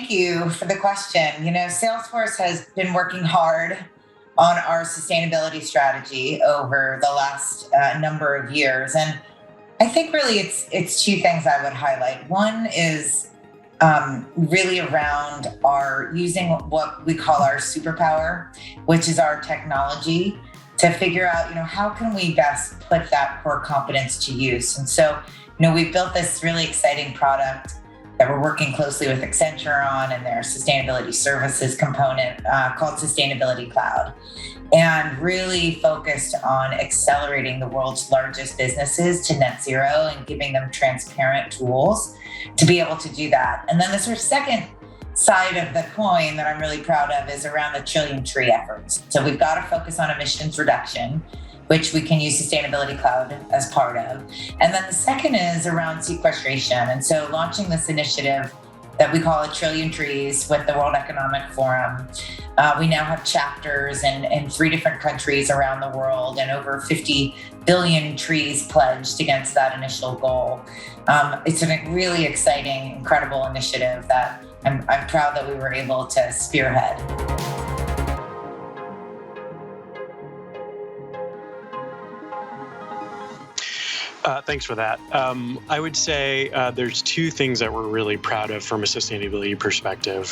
thank you for the question. Salesforce has been working hard on our sustainability strategy over the last number of years. And I think really it's two things I would highlight. One is really around our using what we call our superpower, which is our technology, to figure out, how can we best put that core competence to use. And so, we've built this really exciting product that we're working closely with Accenture on and their sustainability services component called Sustainability Cloud, and really focused on accelerating the world's largest businesses to net zero and giving them transparent tools to be able to do that. And then the sort of second side of the coin that I'm really proud of is around the trillion tree efforts. So we've got to focus on emissions reduction, which we can use Sustainability Cloud as part of. And then the second is around sequestration. And so launching this initiative that we call A Trillion Trees with the World Economic Forum. We now have chapters in 3 different countries around the world and over 50 billion trees pledged against that initial goal. It's a really exciting, incredible initiative that I'm proud that we were able to spearhead. Thanks for that. I would say there's 2 things that we're really proud of from a sustainability perspective.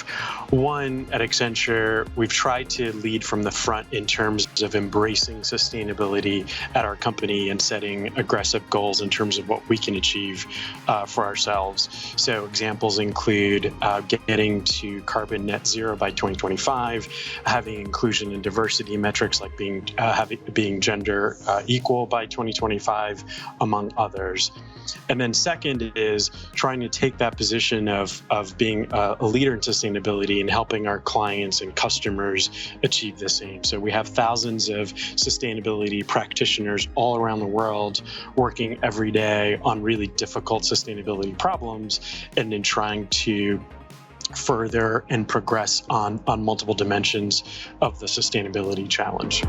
One, at Accenture, we've tried to lead from the front in terms of embracing sustainability at our company and setting aggressive goals in terms of what we can achieve for ourselves. So examples include getting to carbon net zero by 2025, having inclusion and diversity metrics like being gender equal by 2025, among others. And then second is trying to take that position of being a leader in sustainability and helping our clients and customers achieve the same. So we have thousands of sustainability practitioners all around the world working every day on really difficult sustainability problems and then trying to further and progress on multiple dimensions of the sustainability challenge.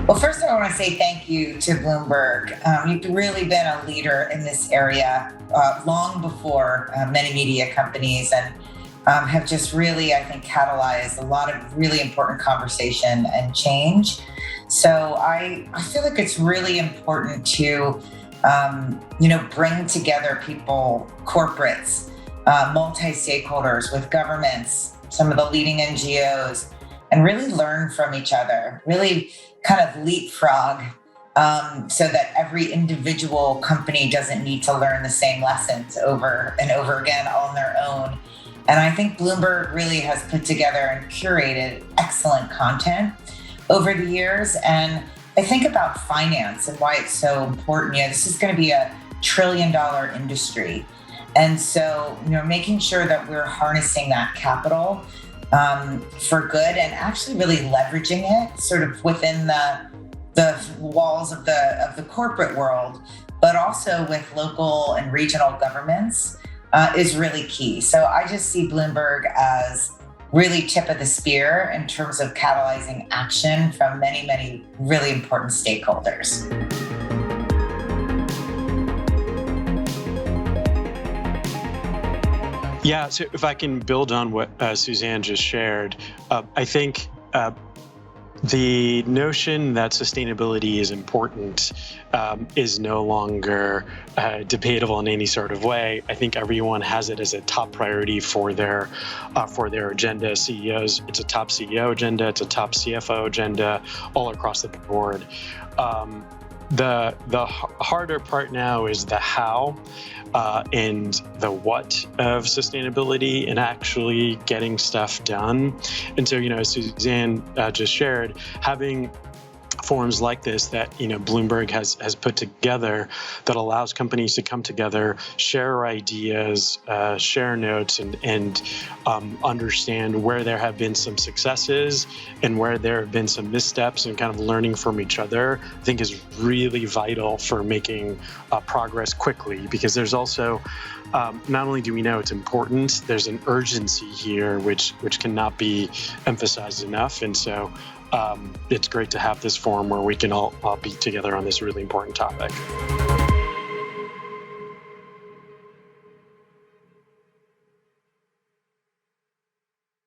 Well, first I want to say thank you to Bloomberg. You've really been a leader in this area long before many media companies, and have just really, I think, catalyzed a lot of really important conversation and change. So I feel like it's really important to, bring together people, corporates, multi-stakeholders with governments, some of the leading NGOs, and really learn from each other, really kind of leapfrog so that every individual company doesn't need to learn the same lessons over and over again on their own. And I think Bloomberg really has put together and curated excellent content over the years. And I think about finance and why it's so important. This is going to be a $1 trillion industry. And so, making sure that we're harnessing that capital for good and actually really leveraging it sort of within the walls of the corporate world, but also with local and regional governments is really key. So I just see Bloomberg as really tip of the spear in terms of catalyzing action from many, many really important stakeholders. Yeah, so if I can build on what Suzanne just shared, I think the notion that sustainability is important is no longer debatable in any sort of way. I think everyone has it as a top priority for their agenda. CEOs, it's a top CEO agenda, it's a top CFO agenda, all across the board. The harder part now is the how and the what of sustainability and actually getting stuff done. And so, as Suzanne just shared, having forums like this that Bloomberg has put together that allows companies to come together, share ideas, share notes, and understand where there have been some successes and where there have been some missteps, and kind of learning from each other, I think is really vital for making progress quickly. Because there's also not only do we know it's important, there's an urgency here which cannot be emphasized enough. And so it's great to have this forum where we can all be together on this really important topic.